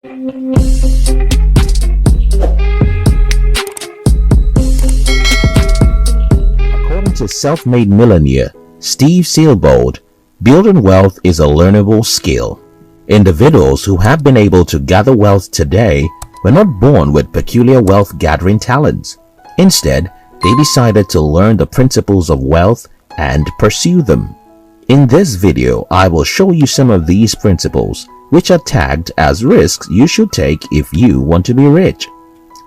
According to self-made millionaire Steve Siebold, building wealth is a learnable skill. Individuals who have been able to gather wealth today were not born with peculiar wealth-gathering talents. Instead, they decided to learn the principles of wealth and pursue them. In this video, I will show you some of these principles, which are tagged as risks you should take if you want to be rich.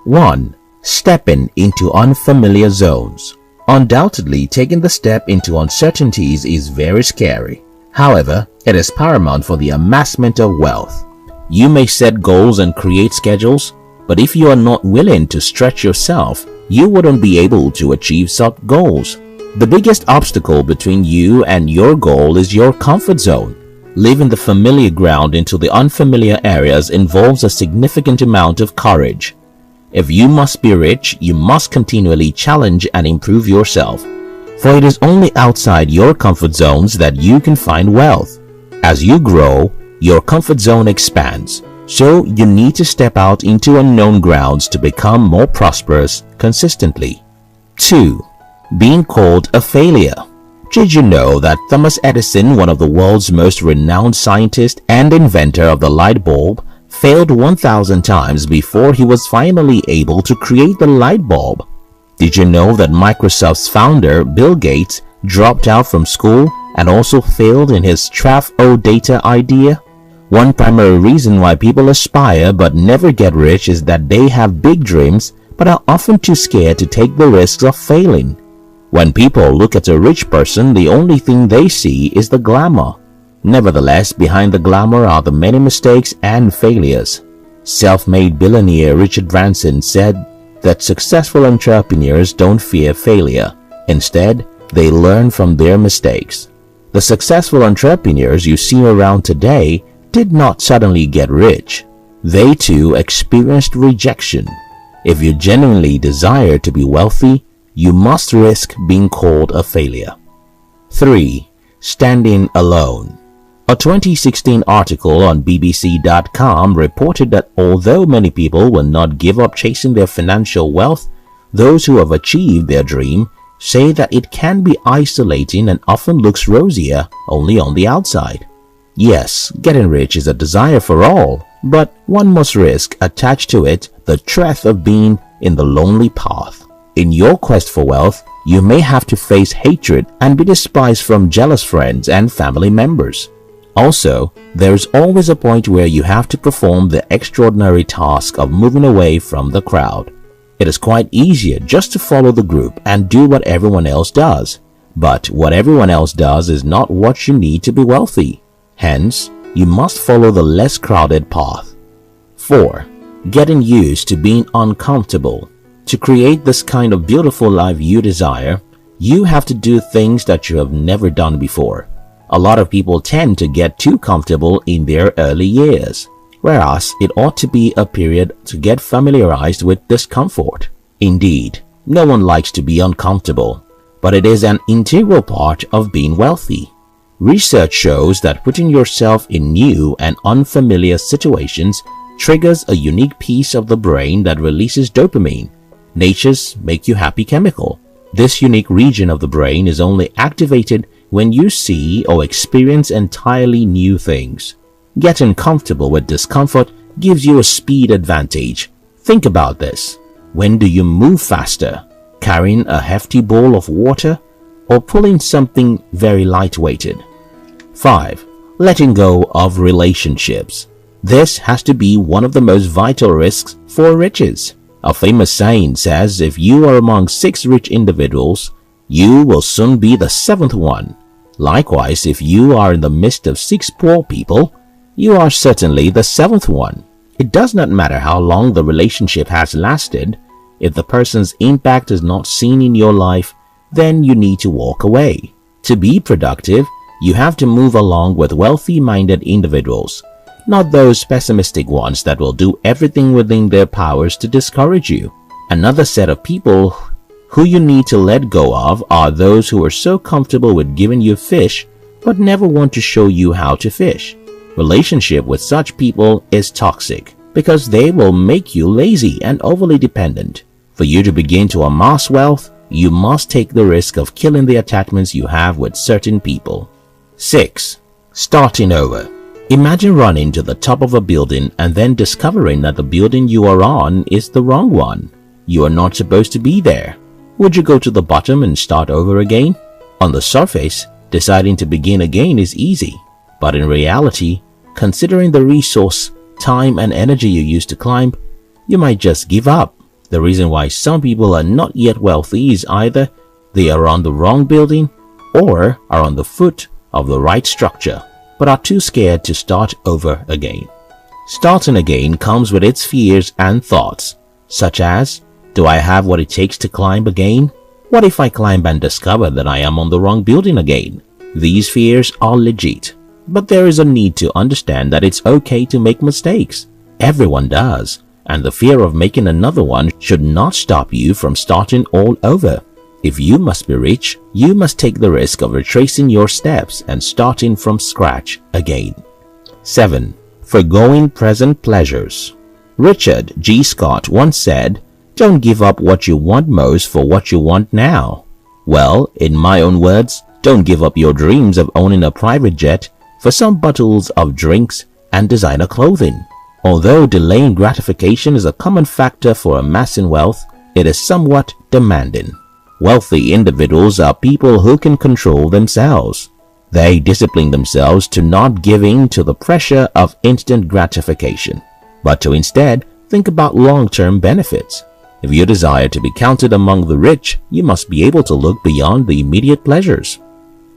1. Stepping into unfamiliar zones. Undoubtedly, taking the step into uncertainties is very scary. However, it is paramount for the amassment of wealth. You may set goals and create schedules, but if you are not willing to stretch yourself, you wouldn't be able to achieve such goals. The biggest obstacle between you and your goal is your comfort zone. Leaving the familiar ground into the unfamiliar areas involves a significant amount of courage. If you must be rich, you must continually challenge and improve yourself. For it is only outside your comfort zones that you can find wealth. As you grow, your comfort zone expands, so you need to step out into unknown grounds to become more prosperous consistently. 2. Being called a failure. Did you know that Thomas Edison, one of the world's most renowned scientists and inventor of the light bulb, failed 1,000 times before he was finally able to create the light bulb? Did you know that Microsoft's founder, Bill Gates, dropped out from school and also failed in his trap-o data idea? One primary reason why people aspire but never get rich is that they have big dreams but are often too scared to take the risks of failing. When people look at a rich person, the only thing they see is the glamour. Nevertheless, behind the glamour are the many mistakes and failures. Self-made billionaire Richard Branson said that successful entrepreneurs don't fear failure. Instead, they learn from their mistakes. The successful entrepreneurs you see around today did not suddenly get rich. They too experienced rejection. If you genuinely desire to be wealthy, you must risk being called a failure. 3. Standing alone. A 2016 article on BBC.com reported that although many people will not give up chasing their financial wealth, those who have achieved their dream say that it can be isolating and often looks rosier only on the outside. Yes, getting rich is a desire for all, but one must risk attached to it the threat of being in the lonely path. In your quest for wealth, you may have to face hatred and be despised from jealous friends and family members. Also, there is always a point where you have to perform the extraordinary task of moving away from the crowd. It is quite easier just to follow the group and do what everyone else does. But what everyone else does is not what you need to be wealthy. Hence, you must follow the less crowded path. 4. Getting used to being uncomfortable. To create this kind of beautiful life you desire, you have to do things that you have never done before. A lot of people tend to get too comfortable in their early years, whereas it ought to be a period to get familiarized with discomfort. Indeed, no one likes to be uncomfortable, but it is an integral part of being wealthy. Research shows that putting yourself in new and unfamiliar situations triggers a unique piece of the brain that releases dopamine, nature's make you happy chemical. This unique region of the brain is only activated when you see or experience entirely new things. Getting comfortable with discomfort gives you a speed advantage. Think about this. When do you move faster? Carrying a hefty bowl of water or pulling something very lightweighted? 5. Letting go of relationships. This has to be one of the most vital risks for riches. A famous saying says if you are among 6 rich individuals, you will soon be the 7th one. Likewise, if you are in the midst of 6 poor people, you are certainly the 7th one. It does not matter how long the relationship has lasted. If the person's impact is not seen in your life, then you need to walk away. To be productive, you have to move along with wealthy-minded individuals, not those pessimistic ones that will do everything within their powers to discourage you. Another set of people who you need to let go of are those who are so comfortable with giving you fish but never want to show you how to fish. Relationship with such people is toxic. because they will make you lazy and overly dependent. For you to begin to amass wealth, you must take the risk of killing the attachments you have with certain people. 6. Starting over. Imagine running to the top of a building and then discovering that the building you are on is the wrong one. You are not supposed to be there. Would you go to the bottom and start over again? On the surface, deciding to begin again is easy, but in reality, considering the resource, time and energy you used to climb, you might just give up. The reason why some people are not yet wealthy is either they are on the wrong building or are on the foot of the right structure, but are too scared to start over again. Starting again comes with its fears and thoughts, such as, do I have what it takes to climb again? What if I climb and discover that I am on the wrong building again? These fears are legit, but there is a need to understand that it's okay to make mistakes. Everyone does, and the fear of making another one should not stop you from starting all over. If you must be rich, you must take the risk of retracing your steps and starting from scratch again. 7. Forgoing present pleasures. Richard G. Scott once said, "Don't give up what you want most for what you want now." Well, in my own words, don't give up your dreams of owning a private jet for some bottles of drinks and designer clothing. Although delaying gratification is a common factor for amassing wealth, it is somewhat demanding. Wealthy individuals are people who can control themselves. They discipline themselves to not giving to the pressure of instant gratification, but to instead think about long-term benefits. If you desire to be counted among the rich, you must be able to look beyond the immediate pleasures.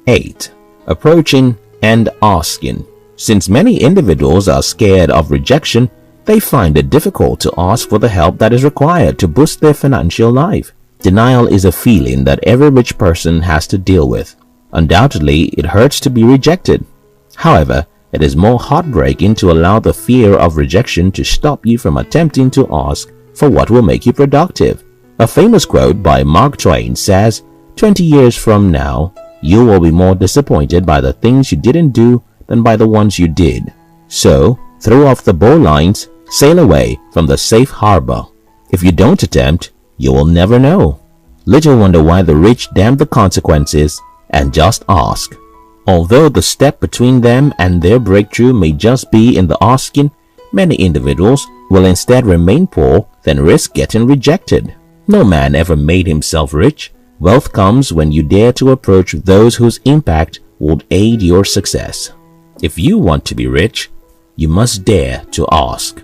8. Approaching and asking. Since many individuals are scared of rejection, they find it difficult to ask for the help that is required to boost their financial life. Denial is a feeling that every rich person has to deal with. Undoubtedly, it hurts to be rejected. However, it is more heartbreaking to allow the fear of rejection to stop you from attempting to ask for what will make you productive. A famous quote by Mark Twain says, 20 years from now, you will be more disappointed by the things you didn't do than by the ones you did. So, throw off the bowlines, sail away from the safe harbor. If you don't attempt, you will never know. Little wonder why the rich damn the consequences and just ask. Although the step between them and their breakthrough may just be in the asking, many individuals will instead remain poor than risk getting rejected. No man ever made himself rich. Wealth comes when you dare to approach those whose impact would aid your success. If you want to be rich, you must dare to ask.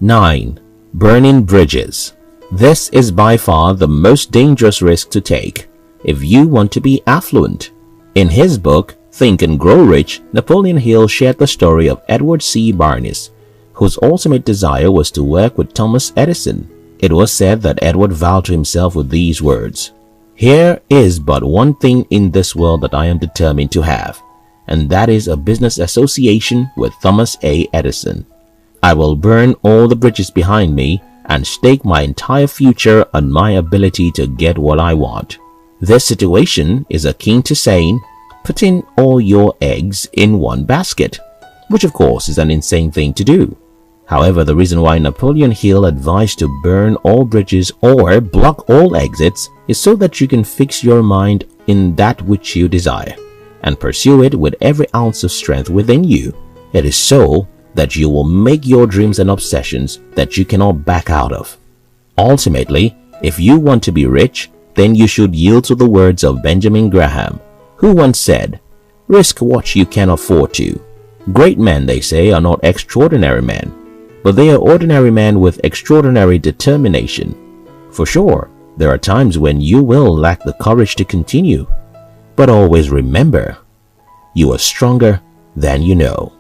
9. Burning bridges. This is by far the most dangerous risk to take if you want to be affluent. In his book, Think and Grow Rich, Napoleon Hill shared the story of Edward C. Barnes, whose ultimate desire was to work with Thomas Edison. It was said that Edward vowed to himself with these words, "Here is but one thing in this world that I am determined to have, and that is a business association with Thomas A. Edison. I will burn all the bridges behind me and stake my entire future on my ability to get what I want." This situation is akin to saying, putting all your eggs in one basket, which of course is an insane thing to do. However, the reason why Napoleon Hill advised to burn all bridges or block all exits is so that you can fix your mind in that which you desire and pursue it with every ounce of strength within you. It is so that you will make your dreams and obsessions that you cannot back out of. Ultimately, if you want to be rich, then you should yield to the words of Benjamin Graham, who once said, "Risk what you can afford to." Great men, they say, are not extraordinary men, but they are ordinary men with extraordinary determination. For sure, there are times when you will lack the courage to continue, but always remember, you are stronger than you know.